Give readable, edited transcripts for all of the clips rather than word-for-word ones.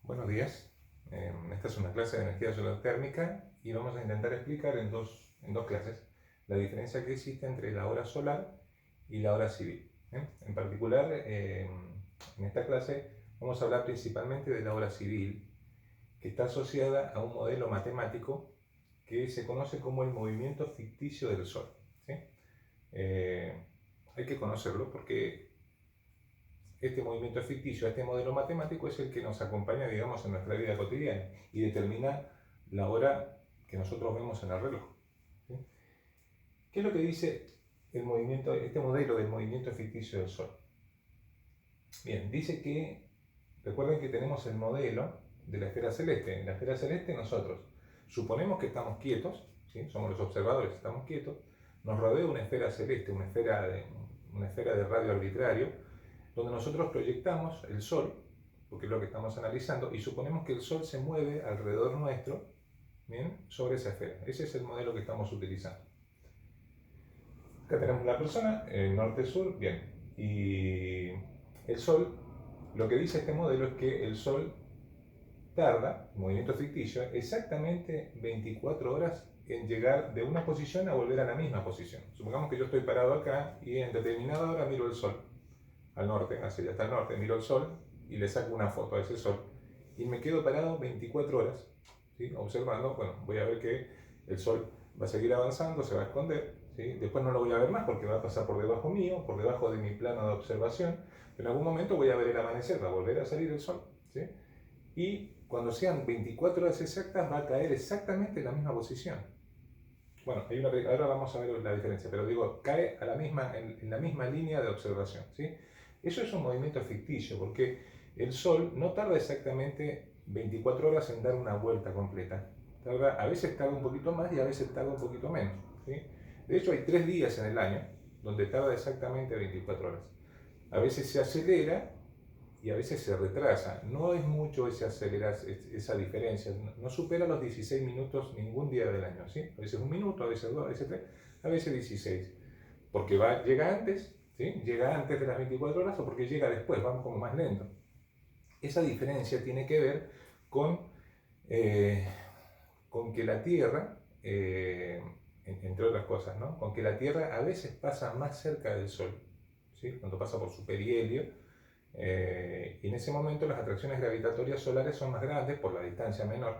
Buenos días. Esta es una clase de energía solar térmica y vamos a intentar explicar en dos clases la diferencia que existe entre la hora solar y la hora civil. En particular, en esta clase vamos a hablar principalmente de la hora civil, que está asociada a un modelo matemático que se conoce como el movimiento ficticio del Sol. ¿Sí? Hay que conocerlo porque este movimiento ficticio, este modelo matemático es el que nos acompaña, digamos, en nuestra vida cotidiana y determina la hora que nosotros vemos en el reloj. ¿Sí? ¿Qué es lo que dice este modelo del movimiento ficticio del Sol? Bien, dice que, recuerden que tenemos el modelo de la esfera celeste. En la esfera celeste nosotros suponemos que estamos quietos, ¿sí? Somos los observadores, estamos quietos, nos rodea una esfera celeste, una esfera de radio arbitrario, donde nosotros proyectamos el Sol, porque es lo que estamos analizando, y suponemos que el Sol se mueve alrededor nuestro, ¿bien?, sobre esa esfera. Ese es el modelo que estamos utilizando. Acá tenemos la persona, norte-sur, bien, y el Sol, lo que dice este modelo es que el Sol tarda, movimiento ficticio, exactamente 24 horas en llegar de una posición a volver a la misma posición. Supongamos que yo estoy parado acá y en determinada hora miro el Sol al norte, hacia allá al norte, miro el Sol y le saco una foto a ese Sol y me quedo parado 24 horas, ¿sí?, observando. Bueno, voy a ver que el Sol va a seguir avanzando, se va a esconder, ¿sí? Después no lo voy a ver más porque va a pasar por debajo mío, por debajo de mi plano de observación. En algún momento voy a ver el amanecer, va a volver a salir el Sol, ¿sí? Y cuando sean 24 horas exactas va a caer exactamente en la misma posición. Bueno, ahora vamos a ver la diferencia, pero digo, cae en la misma línea de observación, ¿sí? Eso es un movimiento ficticio, porque el Sol no tarda exactamente 24 horas en dar una vuelta completa. A veces tarda un poquito más y a veces tarda un poquito menos, ¿sí? De hecho, hay 3 días en el año donde tarda exactamente 24 horas. A veces se acelera y a veces se retrasa. No es mucho esa diferencia. No supera los 16 minutos ningún día del año, ¿sí? A veces 1 minuto, a veces 2, a veces 3, a veces 16. Porque llega antes, ¿sí? Llega antes de las 24 horas o porque llega después, vamos como más lento. Esa diferencia tiene que ver con, con que la Tierra, entre otras cosas, ¿no?, con que la Tierra a veces pasa más cerca del Sol, ¿sí?, cuando pasa por su perihelio. Y en ese momento las atracciones gravitatorias solares son más grandes por la distancia menor.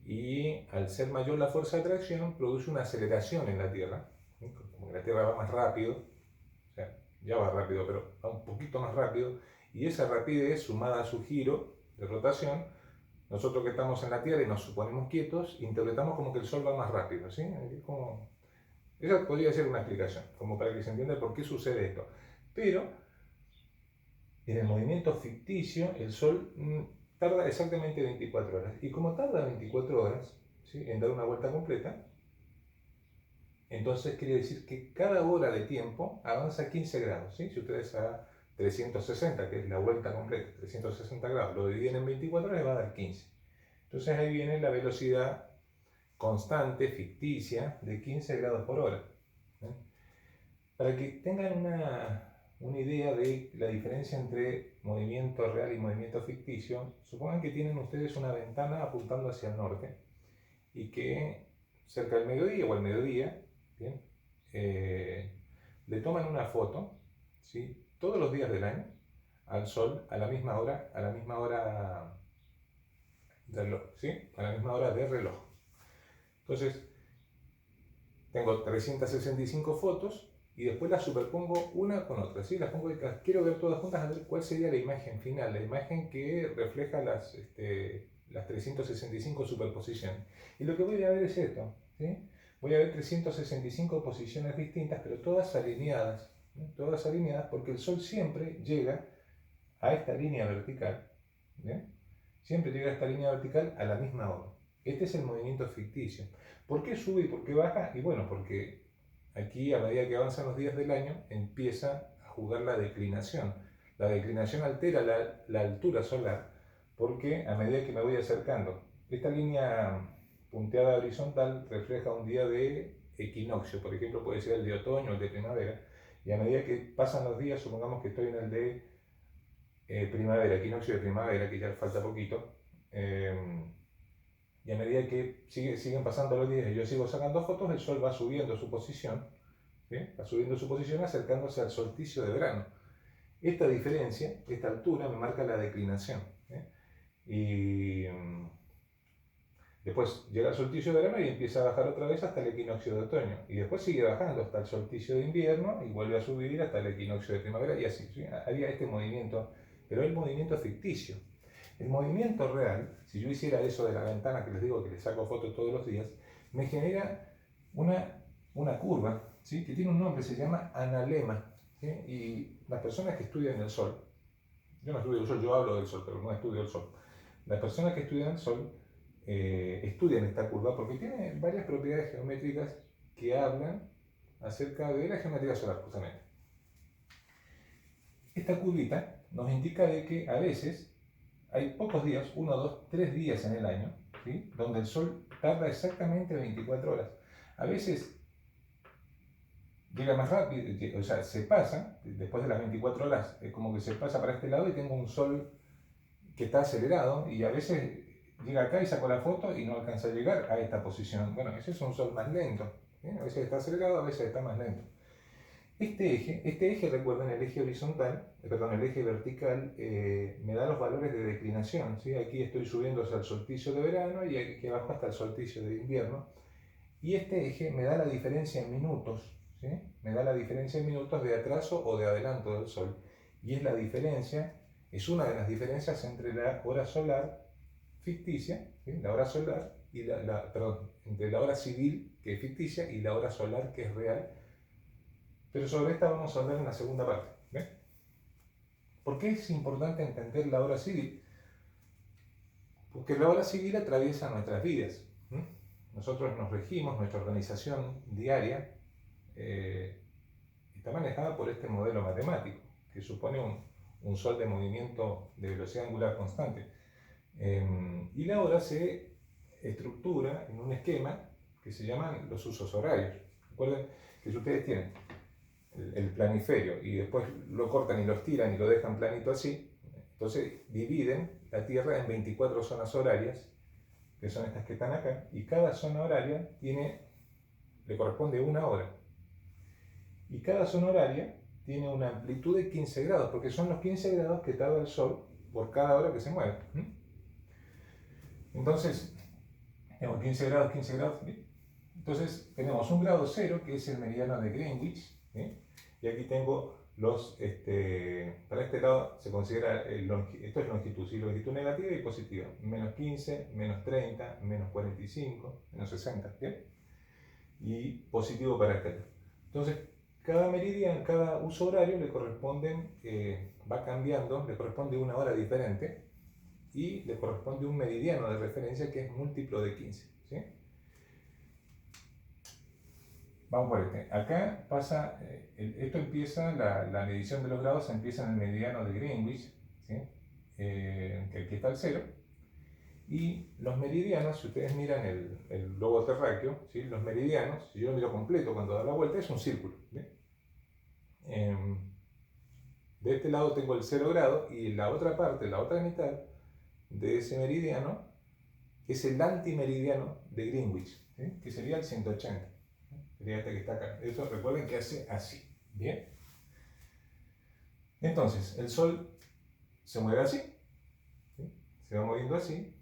Y al ser mayor la fuerza de atracción, produce una aceleración en la Tierra. Como que la Tierra va más rápido, o sea, ya va rápido, pero va un poquito más rápido. Y esa rapidez, sumada a su giro de rotación, nosotros que estamos en la Tierra y nos suponemos quietos, interpretamos como que el Sol va más rápido, ¿sí? Esa podría ser una explicación, como para que se entienda por qué sucede esto. Pero en el movimiento ficticio, el Sol tarda exactamente 24 horas. Y como tarda 24 horas, ¿sí?, en dar una vuelta completa, entonces quiere decir que cada hora de tiempo avanza 15 grados. ¿Sí? Si ustedes a 360, que es la vuelta completa, 360 grados, lo dividen en 24 horas, le va a dar 15. Entonces ahí viene la velocidad constante, ficticia, de 15 grados por hora. Para que tengan una idea de la diferencia entre movimiento real y movimiento ficticio, supongan que tienen ustedes una ventana apuntando hacia el norte y que cerca del mediodía o al mediodía, ¿bien?, le toman una foto, ¿sí?, todos los días del año al Sol a la misma hora del reloj, ¿sí?, a la misma hora del reloj. Entonces, tengo 365 fotos y después las superpongo una con otra, ¿sí? Las quiero ver todas juntas a ver cuál sería la imagen final, la imagen que refleja las 365 superposiciones. Y lo que voy a ver es esto, ¿sí? Voy a ver 365 posiciones distintas, pero todas alineadas, ¿no? Todas alineadas porque el Sol siempre llega a esta línea vertical, ¿bien? Siempre llega a esta línea vertical a la misma hora. Este es el movimiento ficticio. ¿Por qué sube y por qué baja? Y bueno, porque aquí, a medida que avanzan los días del año, empieza a jugar la declinación. La declinación altera la altura solar porque a medida que me voy acercando, esta línea punteada horizontal refleja un día de equinoccio, por ejemplo, puede ser el de otoño o el de primavera, y a medida que pasan los días, supongamos que estoy en el de primavera, equinoccio de primavera, que ya falta poquito, y a medida que siguen pasando los días y yo sigo sacando fotos, el Sol va subiendo su posición, ¿sí? Va subiendo su posición acercándose al solsticio de verano. Esta diferencia, esta altura, me marca la declinación. Y después llega el solsticio de verano y empieza a bajar otra vez hasta el equinoccio de otoño. Y después sigue bajando hasta el solsticio de invierno y vuelve a subir hasta el equinoccio de primavera y así. ¿Sí? Había este movimiento, pero el movimiento ficticio. El movimiento real, si yo hiciera eso de la ventana que les digo que les saco fotos todos los días, me genera una curva, ¿sí? Que tiene un nombre, se llama analema. ¿Sí? Y las personas que estudian el Sol, yo no estudio el Sol, yo hablo del Sol, pero no estudio el Sol. Las personas que estudian el Sol estudian esta curva porque tiene varias propiedades geométricas que hablan acerca de la geometría solar, justamente. Esta curvita nos indica de que a veces hay pocos días, 1, 2, 3 días en el año, ¿sí? Donde el Sol tarda exactamente 24 horas. A veces llega más rápido, o sea, se pasa, después de las 24 horas, es como que se pasa para este lado y tengo un Sol que está acelerado y a veces llega acá y saco la foto y no alcanza a llegar a esta posición. Bueno, ese es un Sol más lento, ¿sí? A veces está acelerado, a veces está más lento. Este eje, recuerden, el eje horizontal, perdón, el eje vertical, me da los valores de declinación, ¿sí? Aquí estoy subiendo hacia el solsticio de verano y aquí abajo hasta el solsticio de invierno. Y este eje me da la diferencia en minutos, ¿sí? Me da la diferencia en minutos de atraso o de adelanto del Sol. Y es la diferencia, es una de las diferencias entre la hora solar ficticia, ¿sí? La hora solar, y perdón, entre la hora civil, que es ficticia, y la hora solar, que es real. Pero sobre esta vamos a hablar en la segunda parte. ¿Ven? ¿Por qué es importante entender la hora civil? Porque la hora civil atraviesa nuestras vidas. Nosotros nos regimos, nuestra organización diaria está manejada por este modelo matemático, que supone un Sol de movimiento de velocidad angular constante. Y la hora se estructura en un esquema que se llaman los usos horarios. Recuerden que si ustedes tienen el planiferio y después lo cortan y lo estiran y lo dejan planito así, entonces dividen la Tierra en 24 zonas horarias, que son estas que están acá, y cada zona horaria le corresponde una hora. Y cada zona horaria tiene una amplitud de 15 grados, porque son los 15 grados que tarda el Sol por cada hora que se mueve. Entonces, tenemos 15 grados, 15 grados. Entonces, tenemos un grado cero, que es el meridiano de Greenwich, ¿sí? Y aquí tengo para este lado se considera, esto es longitud, ¿sí? Longitud negativa y positiva, menos 15, menos 30, menos 45, menos 60, ¿bien? Y positivo para este lado. Entonces, cada meridiano, cada uso horario le corresponden, va cambiando, le corresponde una hora diferente y le corresponde un meridiano de referencia que es múltiplo de 15, ¿sí? Vamos por este. Acá pasa, esto empieza, la medición de los grados empieza en el meridiano de Greenwich, ¿sí? Que aquí está el 0. Y los meridianos, si ustedes miran el globo terráqueo, ¿sí? Los meridianos, si yo lo miro completo cuando da la vuelta, es un círculo. De este lado tengo el 0 grado y la otra parte, la otra mitad de ese meridiano es el antimeridiano de Greenwich, ¿sí? Que sería el 180. Sería este que está acá. Eso recuerden que hace así. Bien. Entonces, el Sol se mueve así, ¿sí? Se va moviendo así,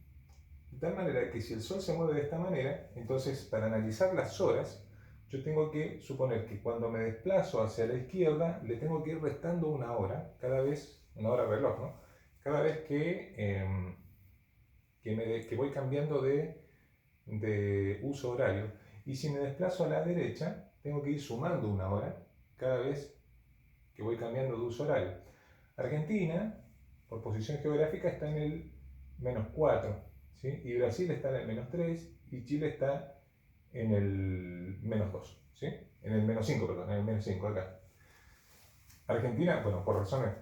de tal manera que si el Sol se mueve de esta manera, entonces para analizar las horas, yo tengo que suponer que cuando me desplazo hacia la izquierda, le tengo que ir restando una hora, cada vez, una hora reloj, ¿no? Cada vez que voy cambiando de uso horario. Y si me desplazo a la derecha, tengo que ir sumando una hora cada vez que voy cambiando de uso horario. Argentina, por posición geográfica, está en el menos 4, ¿sí? Y Brasil está en el menos 3 y Chile está en el menos 2, ¿sí? En el menos 5, perdón, en el menos 5 acá. Argentina, bueno, por razones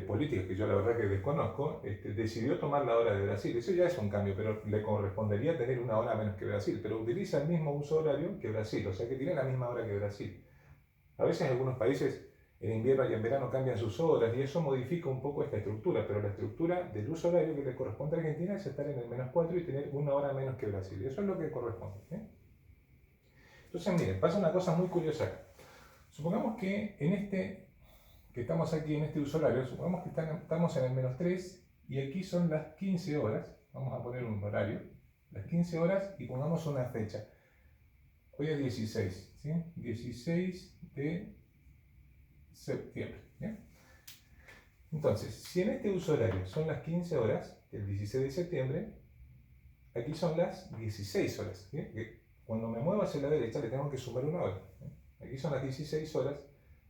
políticas que yo la verdad que desconozco, decidió tomar la hora de Brasil. Eso ya es un cambio, pero le correspondería tener una hora menos que Brasil, pero utiliza el mismo uso horario que Brasil, o sea que tiene la misma hora que Brasil. A veces algunos países en invierno y en verano cambian sus horas y eso modifica un poco esta estructura, pero la estructura del uso horario que le corresponde a Argentina es estar en el -4 y tener una hora menos que Brasil, y eso es lo que corresponde. Entonces, miren, pasa una cosa muy curiosa acá. Supongamos que que estamos aquí en este uso horario, supongamos que estamos en el -3 y aquí son las 15 horas, vamos a poner un horario, las 15 horas y pongamos una fecha. Hoy es 16, ¿sí? 16 de septiembre. ¿Bien? Entonces, si en este uso horario son las 15 horas, el 16 de septiembre, aquí son las 16 horas. ¿Sí? Cuando me muevo hacia la derecha le tengo que sumar una hora. ¿Sí? Aquí son las 16 horas,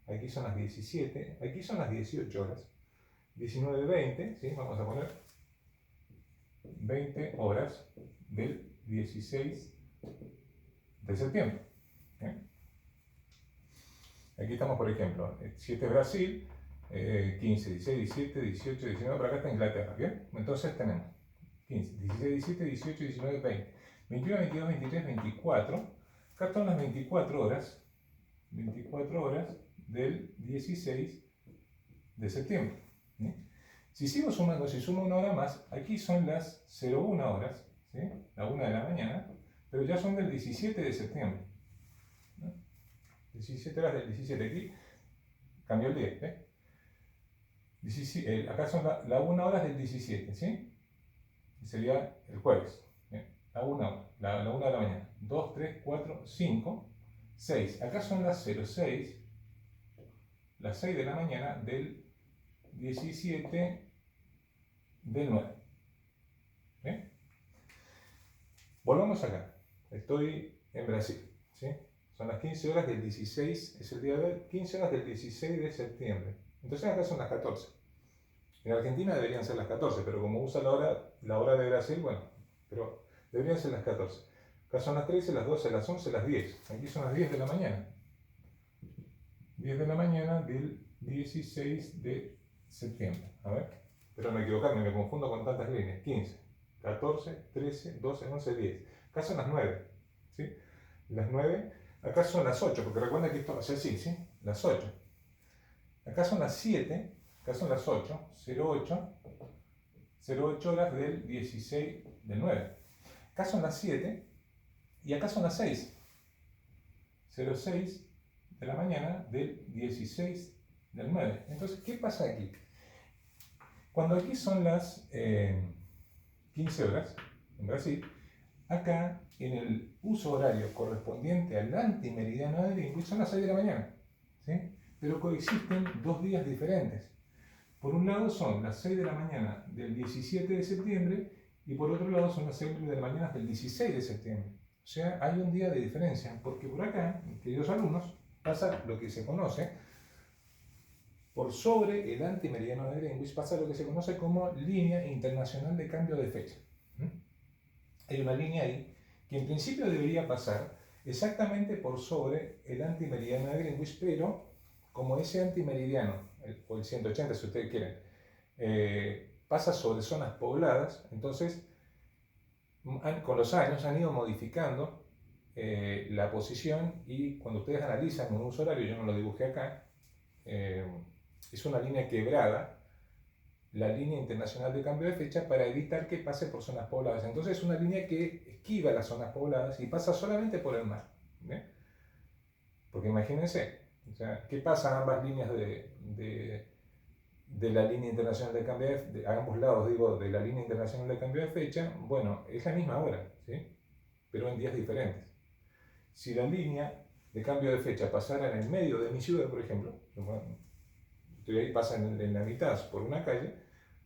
aquí son las 17, aquí son las 18 horas. 19, 20, ¿sí? Vamos a poner 20 horas del 16 de septiembre. ¿Sí? Aquí estamos, por ejemplo, 7 Brasil, 15, 16, 17, 18, 19, por acá está Inglaterra, ¿bien? Entonces tenemos 15, 16, 17, 18, 19, 20, 21, 22, 23, 24. Acá están las 24 horas del 16 de septiembre. ¿Sí? Si sigo sumando, si sumo una hora más, aquí son las 01 horas, ¿sí? La 1 de la mañana, pero ya son del 17 de septiembre. 17 horas del 17, aquí cambió el día. 17, acá son la 1 hora del 17, ¿sí? Y sería el jueves. La 1 hora, la 1 de la mañana. 2, 3, 4, 5, 6. Acá son las 06, las 6 de la mañana del 17 del 9. ¿Bien? Volvamos acá. Estoy en Brasil, ¿sí? Son las 15 horas del 16, es el día de hoy, 15 horas del 16 de septiembre. Entonces acá son las 14. En Argentina deberían ser las 14, pero como usa la hora de Brasil, bueno, pero deberían ser las 14. Acá son las 13, las 12, las 11, las 10. Aquí son las 10 de la mañana. 10 de la mañana del 16 de septiembre. A ver, pero no equivocarme, me confundo con tantas líneas. 15, 14, 13, 12, 11, 10. Acá son las 9. ¿Sí? Las 9. Acá son las 8, porque recuerda que esto es así, ¿sí? Las 8. Acá son las 7, acá son las 8, 08 horas del 16 del 9. Acá son las 7 y acá son las 6, 06 de la mañana del 16 del 9. Entonces, ¿qué pasa aquí? Cuando aquí son las 15 horas en Brasil, acá en el uso horario correspondiente al antimeridiano de Greenwich son las 6 de la mañana, ¿sí? Pero coexisten dos días diferentes. Por un lado son las 6 de la mañana del 17 de septiembre y por otro lado son las 6 de la mañana del 16 de septiembre. O sea, hay un día de diferencia, porque por acá, queridos alumnos, pasa lo que se conoce, por sobre el antimeridiano de Greenwich, pasa lo que se conoce como línea internacional de cambio de fecha. Hay una línea ahí que en principio debería pasar exactamente por sobre el antimeridiano de Greenwich, pero como ese antimeridiano, o el 180 si ustedes quieren, pasa sobre zonas pobladas, entonces con los años han ido modificando la posición y cuando ustedes analizan un uso horario, yo no lo dibujé acá, es una línea quebrada, la línea internacional de cambio de fecha, para evitar que pase por zonas pobladas. Entonces es una línea que esquiva las zonas pobladas y pasa solamente por el mar. ¿Bien? Porque imagínense, o sea, ¿qué pasa a ambas líneas de la línea internacional de cambio de a ambos lados, digo, de la línea internacional de cambio de fecha? Bueno, es la misma hora, ¿sí? Pero en días diferentes. Si la línea de cambio de fecha pasara en el medio de mi ciudad, por ejemplo, estoy ahí, pasa en la mitad por una calle,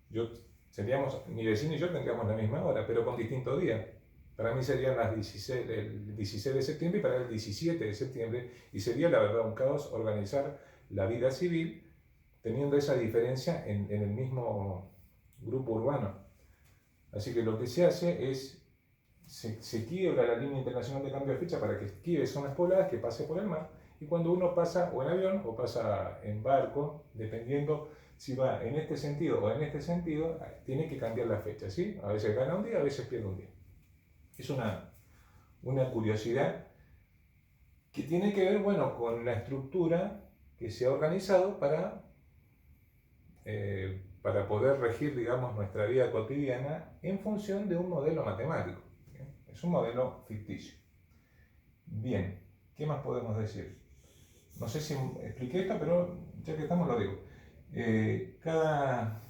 mi vecino y yo tendríamos la misma hora, pero con distintos días. Para mí serían el 16 de septiembre y para él el 17 de septiembre, y sería la verdad un caos organizar la vida civil teniendo esa diferencia en el mismo grupo urbano. Así que lo que se hace es, se quiebra la línea internacional de cambio de fecha para que esquive zonas pobladas, que pase por el mar, y cuando uno pasa o en avión o pasa en barco, dependiendo si va en este sentido o en este sentido, tiene que cambiar la fecha, ¿sí? A veces gana un día, a veces pierde un día. Es una curiosidad que tiene que ver, bueno, con la estructura que se ha organizado para poder regir, digamos, nuestra vida cotidiana en función de un modelo matemático. ¿Bien? Es un modelo ficticio. Bien, ¿qué más podemos decir? No sé si expliqué esto, pero ya que estamos lo digo. Cada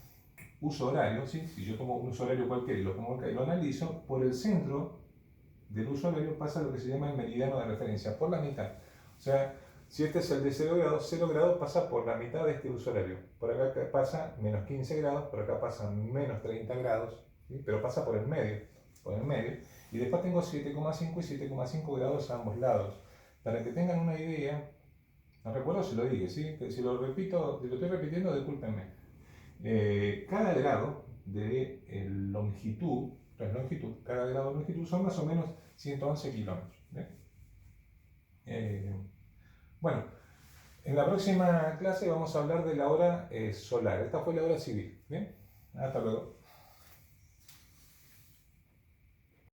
uso horario, ¿sí? Si yo tomo un uso horario cualquiera y lo pongo acá y lo analizo, por el centro del uso horario pasa lo que se llama el meridiano de referencia, por la mitad. O sea, si este es el de 0 grados pasa por la mitad de este uso horario. Por acá pasa menos 15 grados, por acá pasa menos 30 grados, ¿sí? Pero pasa por el medio, Y después tengo 7,5 y 7,5 grados a ambos lados. Para que tengan una idea, no recuerdo si lo dije, ¿sí? Si lo repito, si lo estoy repitiendo, discúlpenme. Cada grado de longitud, cada grado de longitud son más o menos 111 kilómetros. Bueno, en la próxima clase vamos a hablar de la hora solar. Esta fue la hora civil. ¿Bien? Hasta luego.